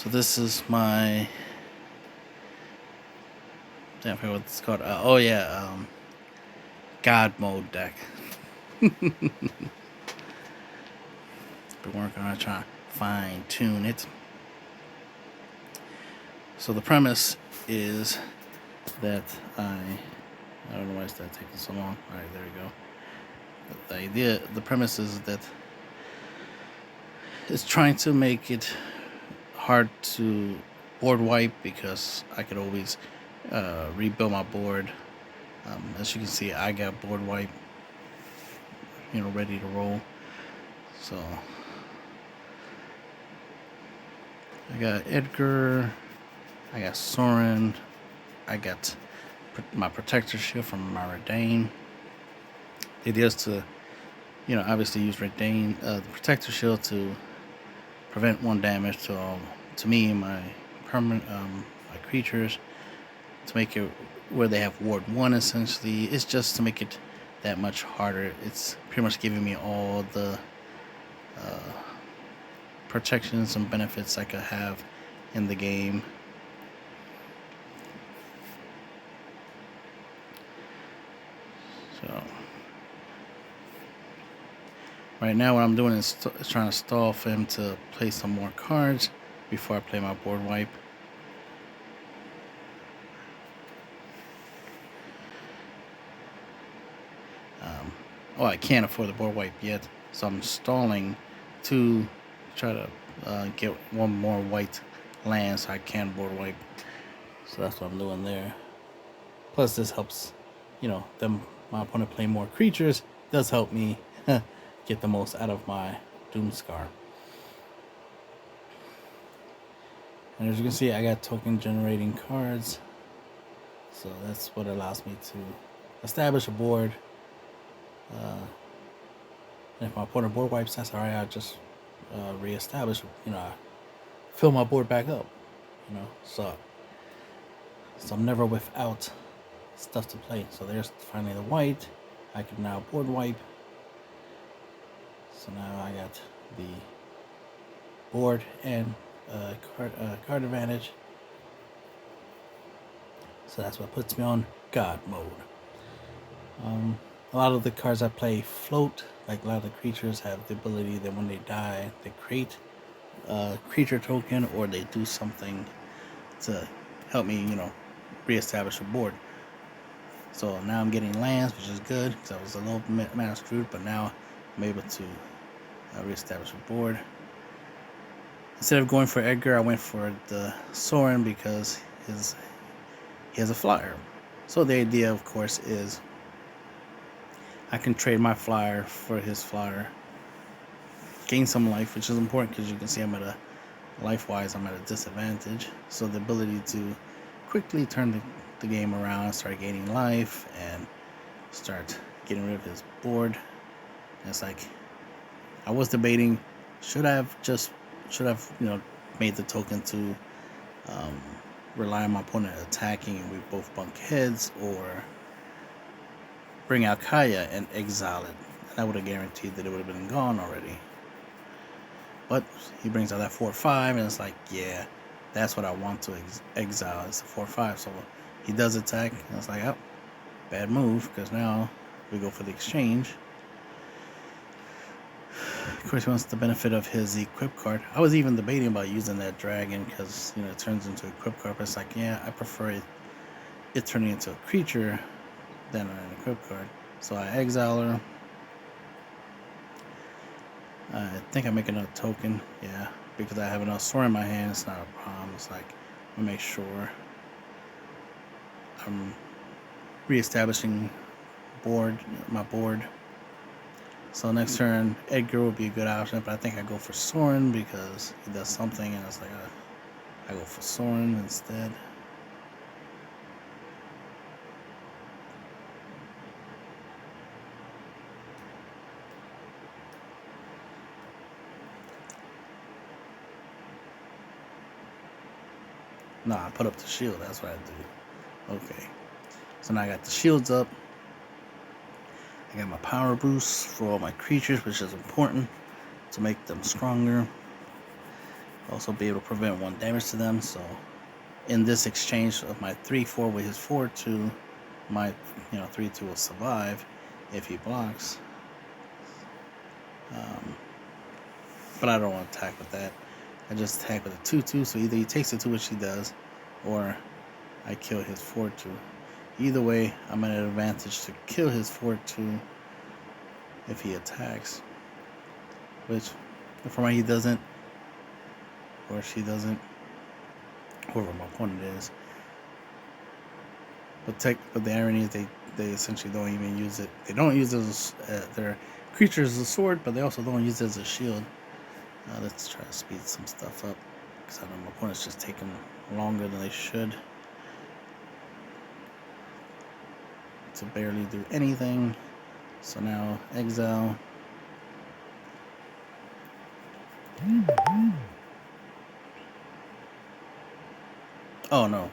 So this is my, I forget what it's called. God mode deck. Been working on trying to fine tune it. So the premise is that I don't know why it's that taking so long. All right, there we go. The premise is that it's trying to make it hard to board wipe because I could always rebuild my board. As you can see, I got board wipe, ready to roll. So I got Edgar, I got Soren, I got my protector shield from my Redain. The idea is to, obviously use Redain, the protector shield to prevent 1 damage to me and my permanent my creatures, to make it where they have ward 1 essentially. It's just to make it that much harder. It's pretty much giving me all the protections and benefits I could have in the game. So right now what I'm doing is trying to stall for him to play some more cards before I play my board wipe. I can't afford the board wipe yet, so I'm stalling to try to get 1 more white land so I can board wipe. So that's what I'm doing there. Plus this helps, my opponent play more creatures. Does help me get the most out of my Doomscar. And as you can see, I got token generating cards, so that's what allows me to establish a board. And if my opponent board wipes, that's alright. I just reestablish, fill my board back up, so I'm never without stuff to play. So there's finally the white. I can now board wipe. So now I got the board and card advantage. So that's what puts me on God mode. A lot of the cards I play float. Like a lot of the creatures have the ability that when they die, they create a creature token or they do something to help me, reestablish a board. So now I'm getting lands, which is good because I was a little mana screwed, but now I'm able to reestablish a board. Instead of going for Edgar, I went for the Soren because he has a flyer. So the idea, of course, is I can trade my flyer for his flyer, gain some life, which is important because you can see I'm at a life-wise, I'm at a disadvantage. So the ability to quickly turn the game around, start gaining life, and start getting rid of his board. And it's like I was debating, should I have made the token to rely on my opponent attacking and we both bunk heads, or bring out Kaya and exile it. And that would have guaranteed that it would have been gone already. But he brings out that 4/5, and it's like, yeah, that's what I want to exile. It's a 4/5. So he does attack, and it's like, oh, bad move, because now we go for the exchange. Of course, he wants the benefit of his equip card. I was even debating about using that dragon because, it turns into a equip card. But it's like, yeah, I prefer it turning into a creature than an equip card. So I exile her. I think I'm making a token, yeah, because I have enough sword in my hand. It's not a problem. It's like, let me make sure I'm reestablishing my board. So next turn, Edgar would be a good option, but I think I go for Soren because he does something, and it's like I go for Soren instead. No, I put up the shield. That's what I do. Okay. So now I got the shields up. I got my power boost for all my creatures, which is important to make them stronger. Also be able to prevent 1 damage to them. So in this exchange of my 3/4 with his 4/2, my 3/2 will survive if he blocks. But I don't want to attack with that. I just attack with a 2/2. So either he takes the 2, which he does, or I kill his 4/2. Either way, I'm at an advantage to kill his 4/2 if he attacks. Which, for me, he doesn't, or she doesn't, whoever my opponent is. But the irony is they essentially don't even use it. They don't use it as their creature as a sword, but they also don't use it as a shield. Let's try to speed some stuff up, because I know my opponent's just taking longer than they should to barely do anything. So now exile. Oh no,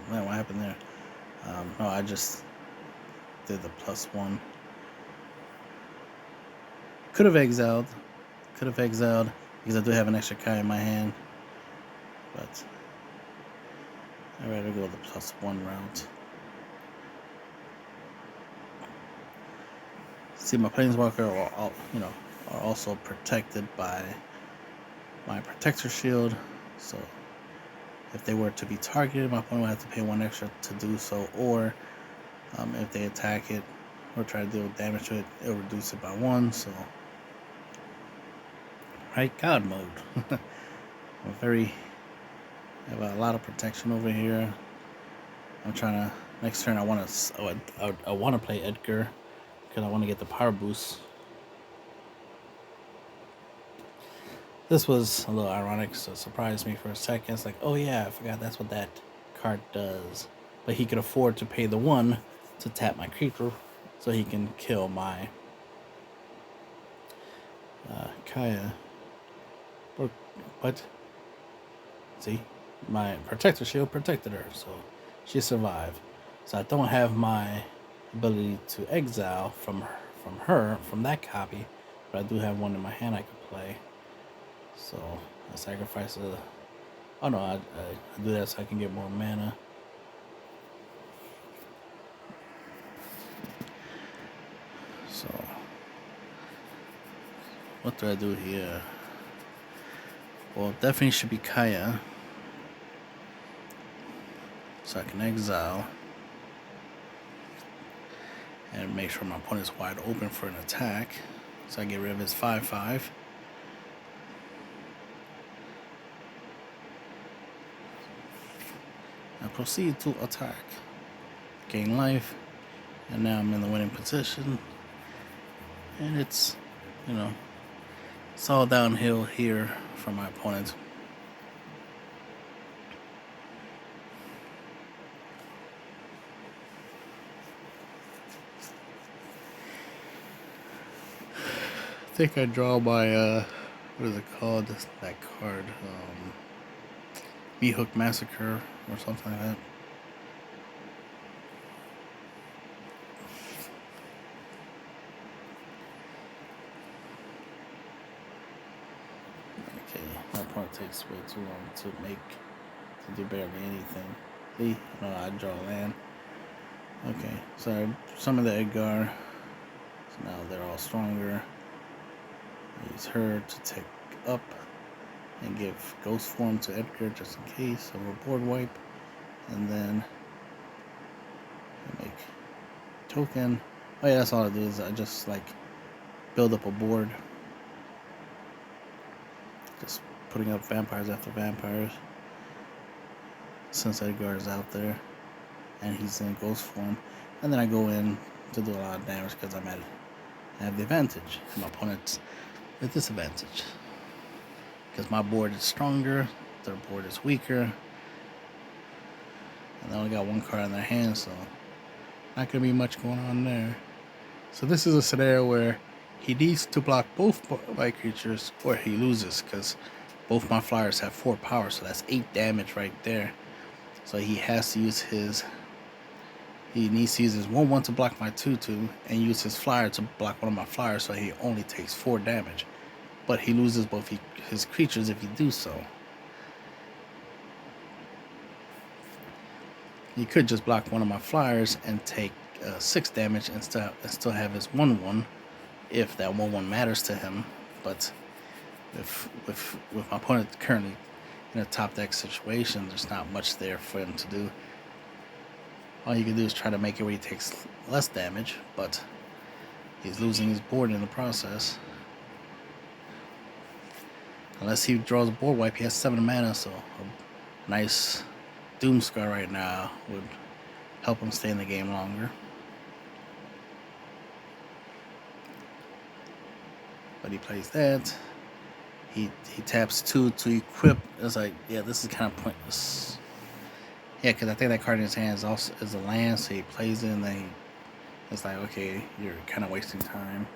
man, what happened there? No, I just did the +1. Could have exiled because I do have an extra Kai in my hand, but I'd rather go the +1 route. See, my Planeswalker are also protected by my Protector Shield, so if they were to be targeted, my opponent would have to pay 1 extra to do so, or if they attack it or try to deal damage to it, it'll reduce it by 1, so right, God mode. I have a lot of protection over here. I'm trying to, next turn I want to play Edgar, because I want to get the power boost. This was a little ironic, so it surprised me for a second. It's like, oh yeah, I forgot that's what that card does. But he could afford to pay the 1 to tap my creature, so he can kill my Kaya. But see, my Protector Shield protected her, so she survived. So I don't have my ability to exile from that copy, but I do have 1 in my hand I could play. So I sacrifice a. Oh no, I do that so I can get more mana. So what do I do here? Well, definitely should be Kaya, so I can exile and make sure my opponent's wide open for an attack. So I get rid of his 5/5. I proceed to attack, gain life, and now I'm in the winning position. And it's, it's all downhill here for my opponent. I think I draw my, what is it called? That card, Meathook Massacre or something like that. Okay, my opponent takes way too long to do barely anything. See, I draw land. Okay, so I summon the Edgar. So now they're all stronger. I use her to take up and give Ghost Form to Edgar just in case of a board wipe, and then I make token. Oh yeah, that's all I do is I just build up a board, just putting up vampires after vampires, since Edgar is out there and he's in Ghost Form, and then I go in to do a lot of damage because I have the advantage and my opponent's at disadvantage. Because my board is stronger, their board is weaker, and they only got 1 card in their hand, so not gonna be much going on there. So this is a scenario where he needs to block both my creatures, or he loses, because both my flyers have 4 power, so that's 8 damage right there. So he has to use he needs to use his 1/1 to block my 2/2, and use his flyer to block one of my flyers, so he only takes 4 damage. but he loses both his creatures if you do so. You could just block one of my flyers and take 6 damage and still have his 1/1 if that 1/1 matters to him. But with my opponent currently in a top deck situation, there's not much there for him to do. All he can do is try to make it where he takes less damage, but he's losing his board in the process. Unless he draws a board wipe, he has 7 mana, so a nice Doomscar right now would help him stay in the game longer. But he plays that. He taps 2 to equip. It's like, yeah, this is kind of pointless. Yeah, because I think that card in his hand is a land, so he plays it, and then it's like, okay, you're kind of wasting time.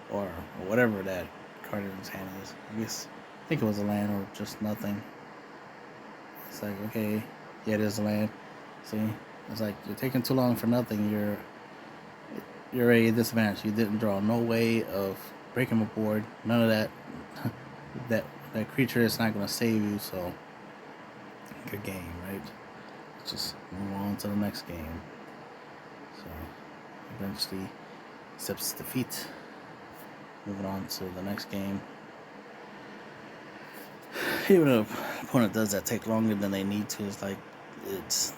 Or whatever that card in his hand is. I think it was a land or just nothing. It's like, okay, yeah, it is a land. See, it's like you're taking too long for nothing. You're already at disadvantage. You didn't draw no way of breaking a board. None of that. that creature is not going to save you. So good game, right? Let's just move on to the next game. So eventually accepts defeat. Moving on to the next game. Even if the opponent does that take longer than they need to, it's like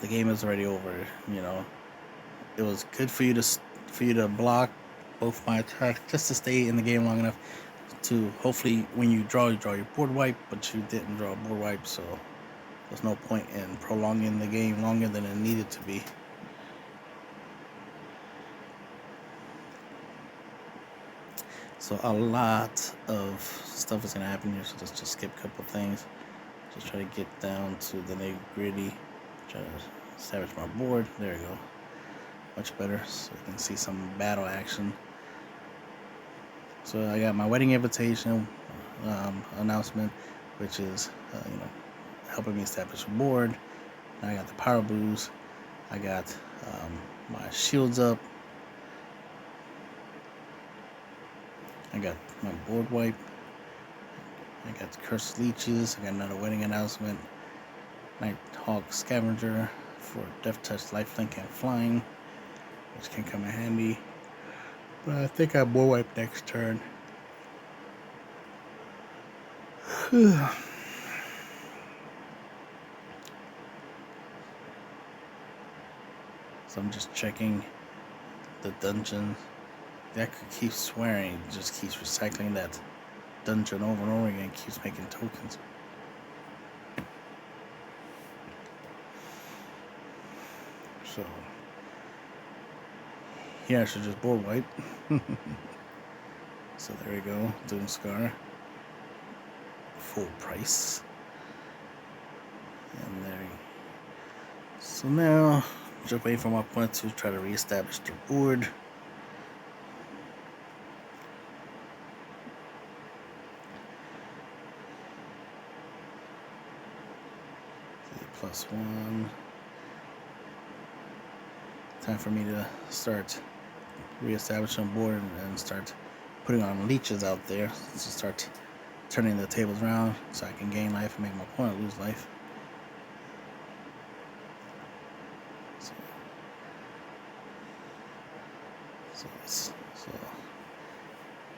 the game is already over. You know, it was good for you to block both my attacks just to stay in the game long enough to hopefully when you draw your board wipe, but you didn't draw a board wipe, so there's no point in prolonging the game longer than it needed to be. So a lot of stuff is going to happen here, so let's just skip a couple things. Just try to get down to the nitty-gritty. Try to establish my board. There we go. Much better, so you can see some battle action. So I got my wedding invitation announcement, which is helping me establish a board. Now I got the power boost. I got my shields up. I got my board wipe. I got the cursed leeches. I got another wedding announcement. Nighthawk scavenger for death touch, lifelink, and flying, which can come in handy. But I think I board wipe next turn. So I'm just checking the dungeon. That could keep swearing, it just keeps recycling that dungeon over and over again, keeps making tokens. So here I should just board wipe. So there we go, Doomscar, full price. And there. So now, just waiting for my opponent to try to reestablish their board. +1. Time for me to start reestablishing board and start putting on leeches out there to start turning the tables around so I can gain life and make my opponent lose life.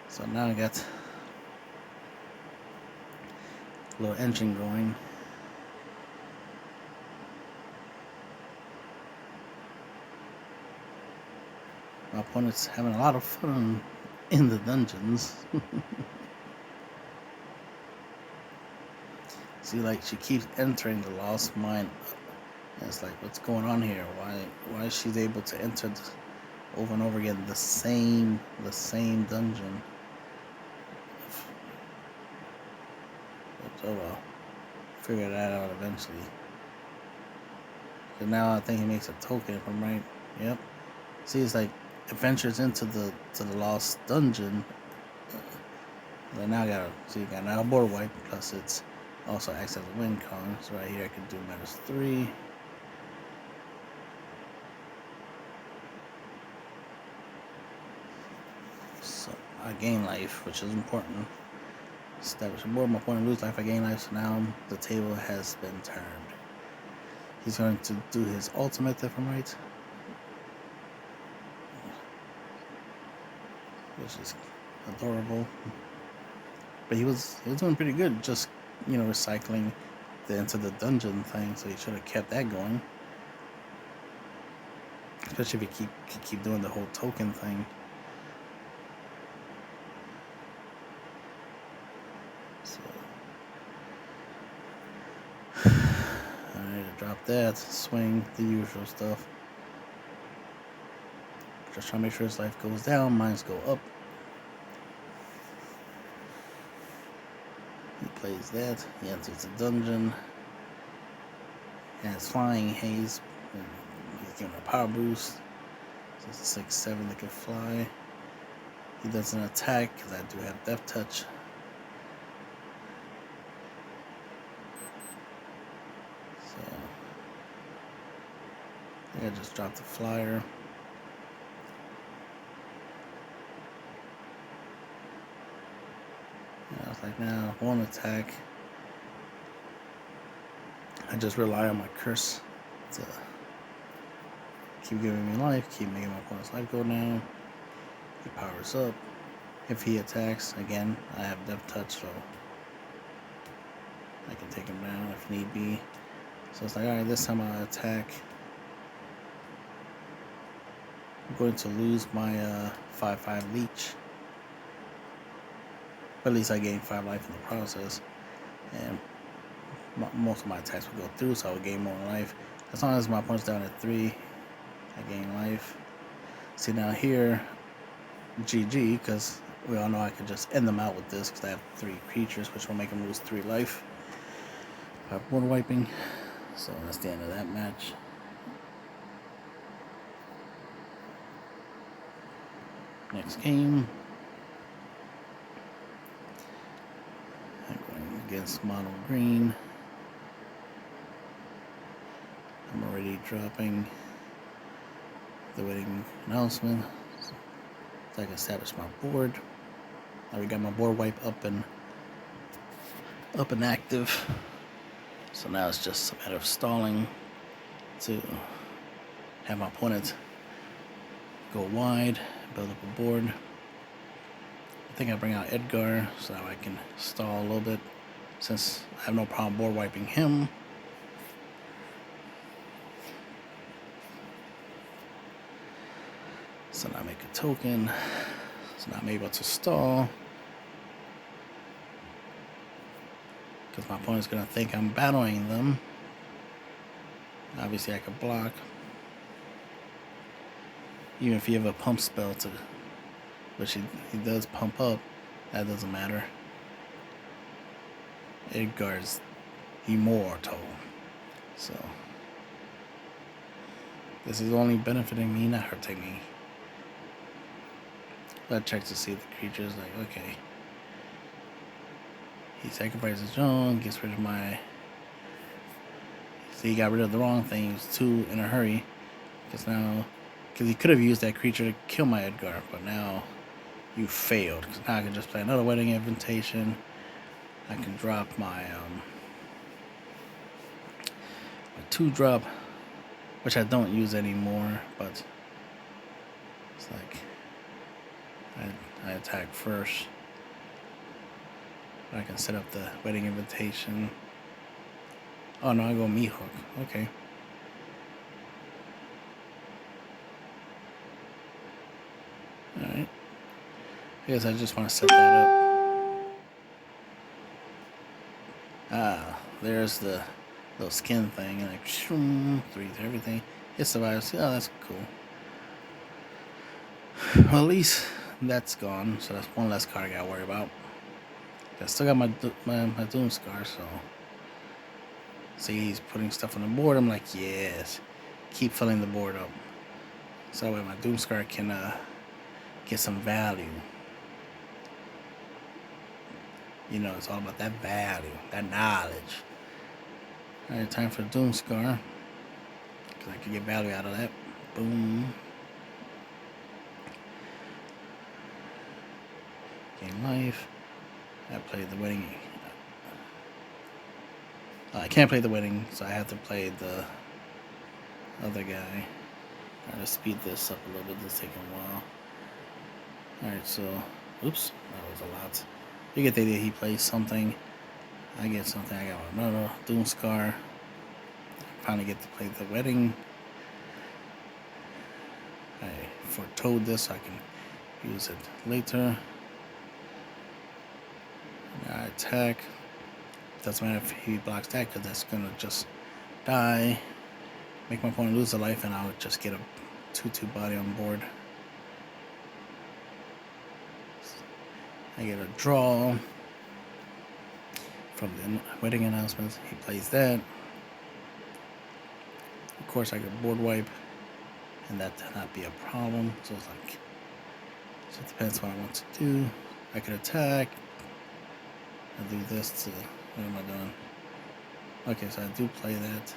So now I got a little engine going. My opponent's having a lot of fun in the dungeons. See, like, she keeps entering the Lost Mine. And it's like, what's going on here? Why is she able to enter over and over again the same dungeon? But, oh well, figure that out eventually. But now I think he makes a token, if I'm right. Yep. See, it's like adventures into the lost dungeon. Then now I got now a board wipe, plus it's also acts as a win con. So right here I can do -3. So I gain life, which is important. Establish a board. My opponent lose life, I gain life. So now the table has been turned. He's going to do his ultimate, if I'm right, which is adorable. But he was doing pretty good, just recycling into the dungeon thing. So he should have kept that going. Especially if you keep doing the whole token thing. So alright, drop that, swing, the usual stuff. Just trying to make sure his life goes down, mines go up. He plays that, he enters the dungeon. Has flying haze. He's giving a power boost. So it's a 6/7 that can fly. He doesn't attack because I do have death touch. So I think I just dropped the flyer. I was like, now one attack. I just rely on my curse to keep giving me life, keep making my opponent's life go down. He powers up. If he attacks, again, I have death touch, so I can take him down if need be. So it's like, alright, this time I'll attack. I'm going to lose my 5/5 leech. But at least I gain 5 life in the process. And most of my attacks will go through, so I will gain more life. As long as my opponent's down at 3, I gain life. See, now here, GG, because we all know I could just end them out with this, because I have 3 creatures, which will make them lose 3 life by board wiping. So that's the end of that match. Next game. I'm going against mono green. I'm already dropping the wedding announcement so I can establish my board. I already got my board wipe up and active. So now it's just a matter of stalling to have my opponent go wide, build up a board. I think I bring out Edgar so that I can stall a little bit since I have no problem board wiping him. So now I make a token. So now I'm able to stall. Because my opponent's going to think I'm battling them. Obviously I could block. Even if you have a pump spell to, which he does pump up, that doesn't matter. Edgar's immortal. So this is only benefiting me, not hurting me. I check to see if the creature's like, okay. He sacrifices his own, gets rid of my... See, he got rid of the wrong thing. He was too in a hurry. Because he could have used that creature to kill my Edgar, but now you failed. Because now I can just play another wedding invitation. I can drop my 2-drop, which I don't use anymore, but it's like I attack first. I can set up the wedding invitation. Oh no, I go meat hook. Okay. Alright. I guess I just want to set that up. Ah, there's the little skin thing, and like shoom, 3 to everything. It survives. Oh, that's cool. Well, at least that's gone, so that's one less card I gotta worry about. I still got my Doom Scar, so see he's putting stuff on the board. I'm like, yes, keep filling the board up, so that way my Doom Scar can get some value. You know, it's all about that value, that knowledge. All right, time for Doom Scar, because I can get value out of that. Boom. Gain life. I played the wedding. I can't play the wedding, so I have to play the other guy. Trying to speed this up a little bit. This is taking a while. Alright, so, oops, that was a lot. You get the idea. He plays something. I get something. I got another Doomscar. Finally get to play the wedding. I foretold this so I can use it later. I attack. Doesn't matter if he blocks that, because that's gonna just die. Make my opponent lose a life, and I'll just get a 2/2 body on board. I get a draw from the wedding announcements. He plays that. Of course, I get board wipe, and that did not be a problem. So it's like, so it depends what I want to do. I could attack. I'll do this to, what am I doing? Okay, so I do play that.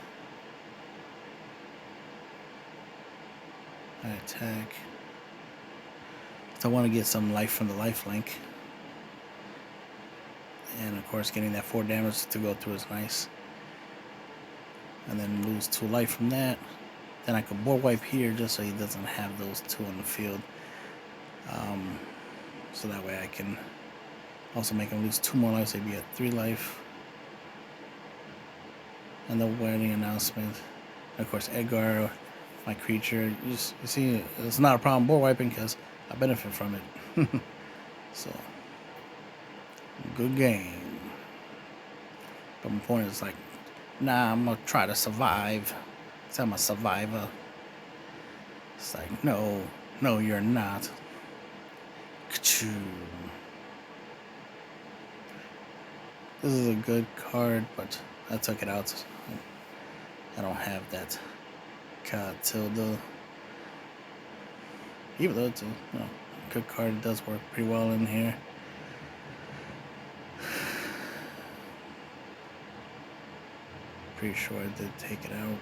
I attack. So I want to get some life from the life link. And of course, getting that 4 damage to go through is nice. And then lose 2 life from that. Then I could board wipe here just so he doesn't have those 2 on the field. So that way I can also make him lose 2 more life, so he'd be at 3 life. And the wedding announcement. And of course, Edgar, my creature. You see, it's not a problem board wiping because I benefit from it. So, good game. But my point is like, nah, I'm gonna try to survive. So I'm a survivor. It's like, no, you're not. Ka-choo. This is a good card, but I took it out. I don't have that Tilda. Even though it's a good card, it does work pretty well in here. Pretty sure I did take it out.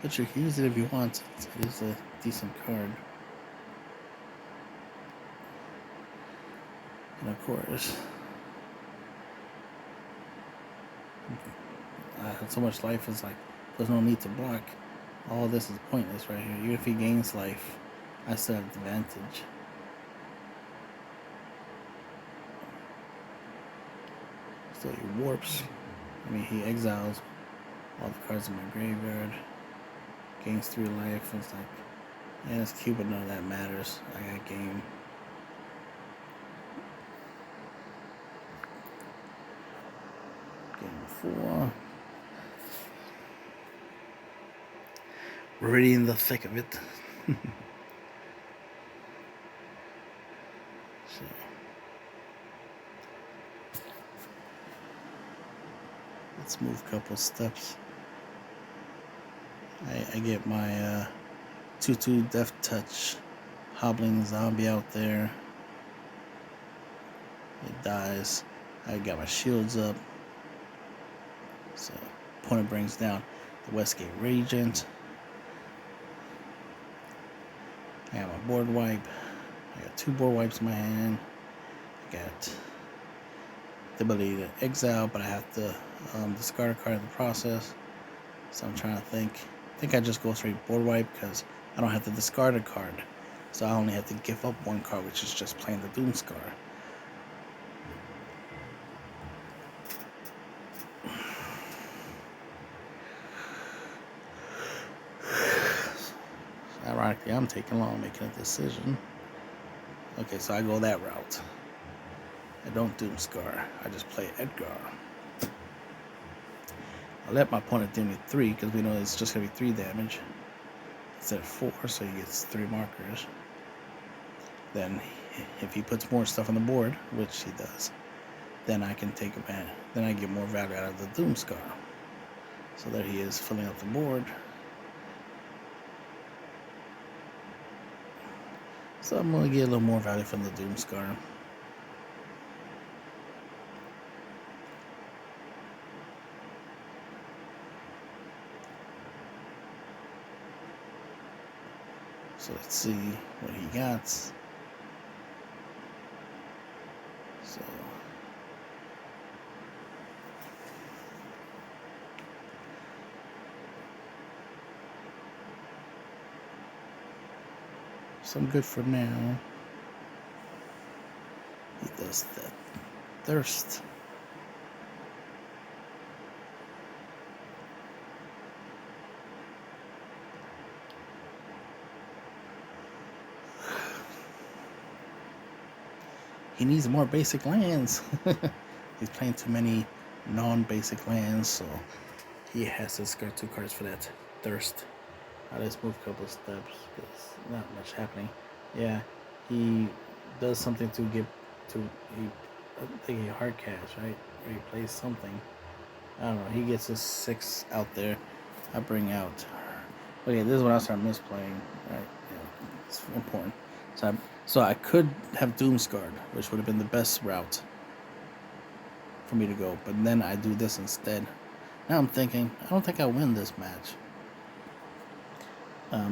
But you can use it if you want. It is a decent card. And of course, I had so much life, it's like, there's no need to block. All this is pointless right here. Even if he gains life, I still have advantage. So he warps. I mean, he exiles all the cards in my graveyard. Gains 3 life. It's like, yeah, it's cute, but none of that matters. I got game. Game 4. We're already in the thick of it. So, let's move a couple steps. I get my 2/2 Death Touch hobbling zombie out there. It dies. I got my shields up. So, opponent brings down the Westgate Regent. I have my board wipe. I got 2 board wipes in my hand. I got the ability to exile, but I have to discard a card in the process. So I'm trying to think. I think I just go straight board wipe because I don't have to discard a card. So I only have to give up 1 card, which is just playing the Doomscar. Ironically, I'm taking long making a decision. Okay, so I go that route. I don't Doomscar. I just play Edgar. I let my opponent do me 3 because we know it's just going to be 3 damage instead of 4, so he gets 3 markers. Then, if he puts more stuff on the board, which he does, then I can take advantage. Then I get more value out of the Doomscar. So there he is, filling up the board. So I'm going to get a little more value from the Doomscar. So let's see what he got. So some good for now. He does that thirst. He needs more basic lands. He's playing too many non-basic lands, so he has to discard 2 cards for that thirst. I just moved a couple of steps because not much happening. Yeah, he does something to give to I think he hard cash, right? Or he plays something. I don't know. He gets his 6 out there. I bring out. Okay, this is when I start misplaying. Right, yeah, it's important. So I could have Doomsguard, which would have been the best route for me to go, but then I do this instead. Now I'm thinking, I don't think I win this match.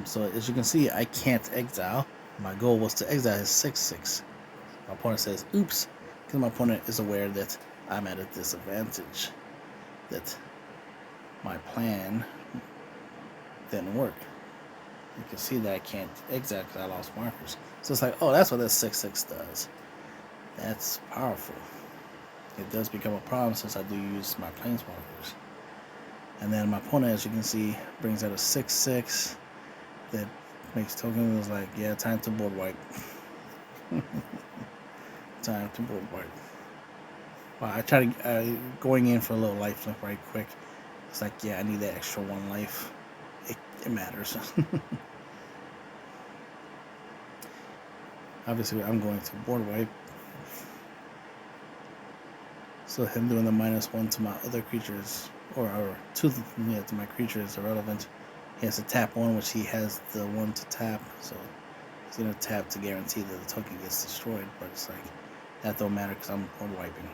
So as you can see, I can't exile. My goal was to exile his 6/6. My opponent says, oops, because my opponent is aware that I'm at a disadvantage, that my plan didn't work. You can see that I can't exile because I lost markers. So it's like, oh, that's what this 6/6 does. That's powerful. It does become a problem since I do use my planeswalkers. And then my opponent, as you can see, brings out a 6/6 that makes tokens like, yeah, time to board wipe. Time to board wipe. Well, I try to going in for a little life link right quick. It's like, yeah, I need that extra 1 life. It matters. Obviously, I'm going to board wipe. So him doing the -1 to my other creatures, or to my creatures is irrelevant. He has to tap 1, which he has the 1 to tap. So he's going to tap to guarantee that the token gets destroyed. But it's like, that don't matter because I'm board wiping.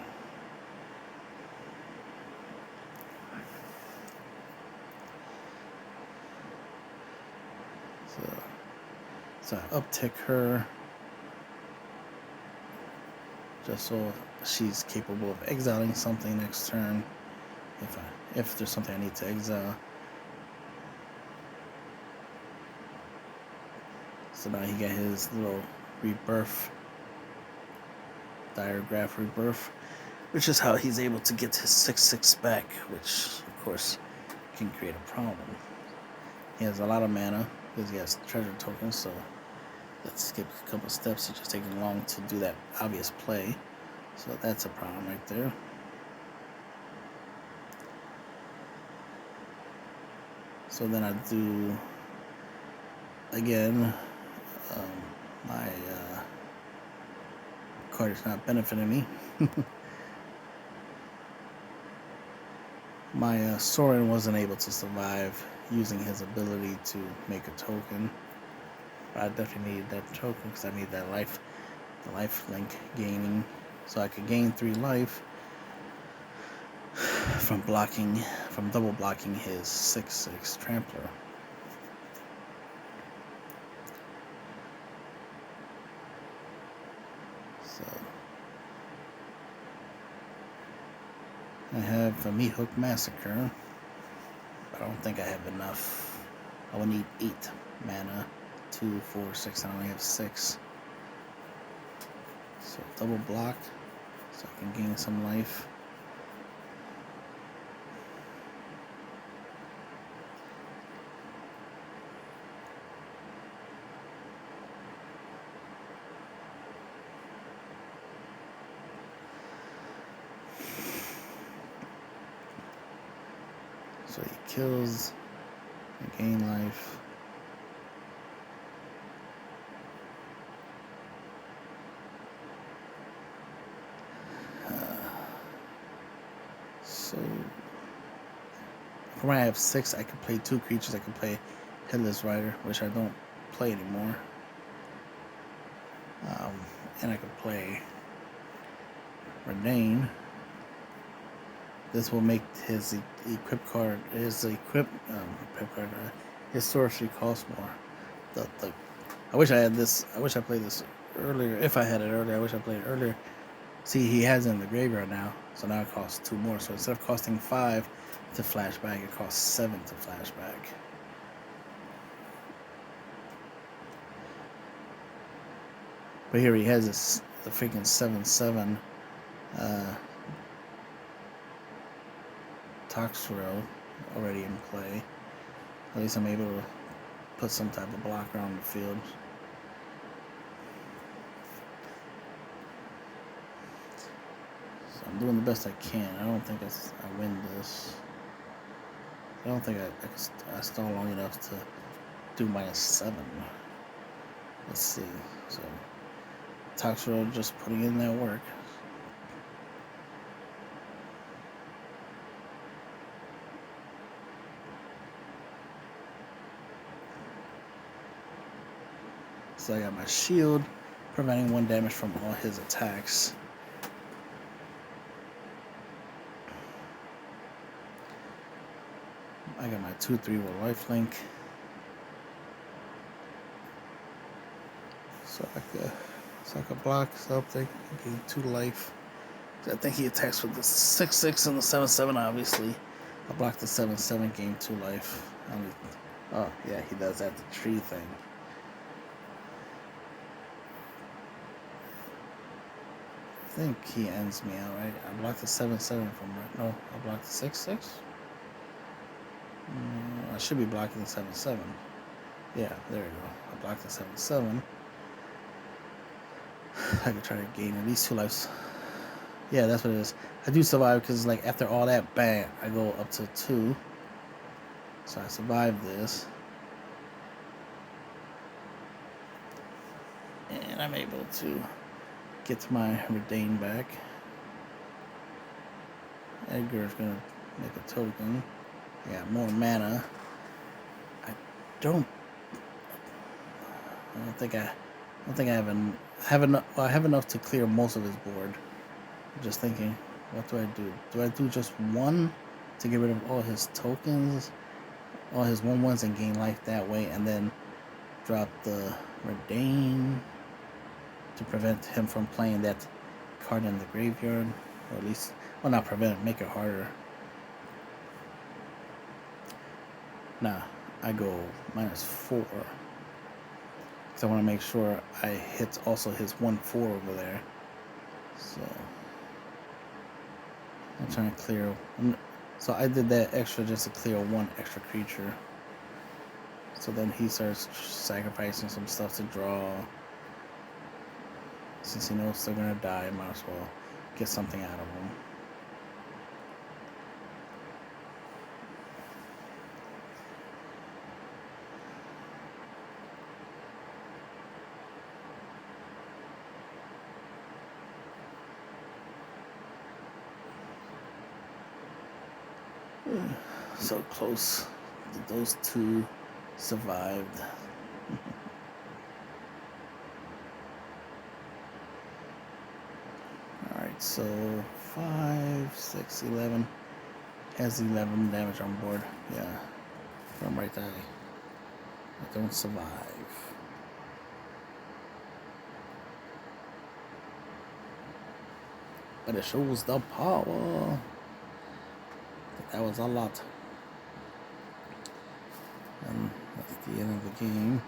So I uptick her just so she's capable of exiling something next turn if there's something I need to exile. So now he got his little rebirth, diagraph rebirth, which is how he's able to get his 6/6 back, which of course can create a problem. He has a lot of mana because he has treasure tokens, so let's skip a couple steps. It's just taking long to do that obvious play, so that's a problem right there. So then I do again. My card is not benefiting me. My Sorin wasn't able to survive using his ability to make a token. But I definitely needed that token because I need that the life link gaining, so I could gain 3 life from double blocking his 6/6 trampler. So I have a Meat Hook Massacre. I don't think I have enough. I would need 8 mana. 2, 4, 6. I only have 6. So double block so I can gain some life. So he kills, I gain life. So from when I have 6, I can play 2 creatures. I can play Headless Rider, which I don't play anymore. And I can play Renane. This will make his equip card, his sorcery cost more. The I wish I had this. I wish I played this earlier. If I had it earlier, I wish I played it earlier. See, he has it in the graveyard now, so now it costs 2 more. So instead of costing 5 to flashback, it costs 7 to flashback. But here he has this, the freaking 7/7 Toxrill already in play. At least I'm able to put some type of blocker on the field. So I'm doing the best I can. I don't think I win this. I don't think I stall long enough to do -7. Let's see. So Toxrill just putting in that work. So I got my shield, preventing 1 damage from all his attacks. I got my 2/3 with lifelink. So I could block something, gain 2 life. I think he attacks with the 6/6 and the 7/7, obviously. I block the 7/7, gain 2 life. Oh, yeah, he does that, the tree thing. I think he ends me out, right? I blocked the 7/7 from right. No, I blocked the 6/6. I should be blocking the 7/7. Yeah, there we go. I blocked the 7/7. I could try to gain at least 2 lives. Yeah, that's what it is. I do survive because, like, after all that, bang, I go up to 2. So I survived this. And I'm able to get my Redain back. Edgar's gonna make a token. I got more mana. I don't think I have enough. Well, I have enough to clear most of his board. I'm just thinking, what do I do? Do I do just 1 to get rid of all his tokens, all his 1/1s, and gain life that way, and then drop the Redain to prevent him from playing that card in the graveyard, or at least, well, not prevent it, make it harder. Nah, I go -4. Because I want to make sure I hit also his 1/4 over there. So I'm trying to clear. So I did that extra just to clear 1 extra creature. So then he starts sacrificing some stuff to draw. Since he knows they're gonna die, I might as well get something out of them. So close. Those 2 survived. Alright, so 5, 6, 11. Has 11 damage on board. Yeah. From right there. I don't survive. But it shows the power. That was a lot. And that's the end of the game.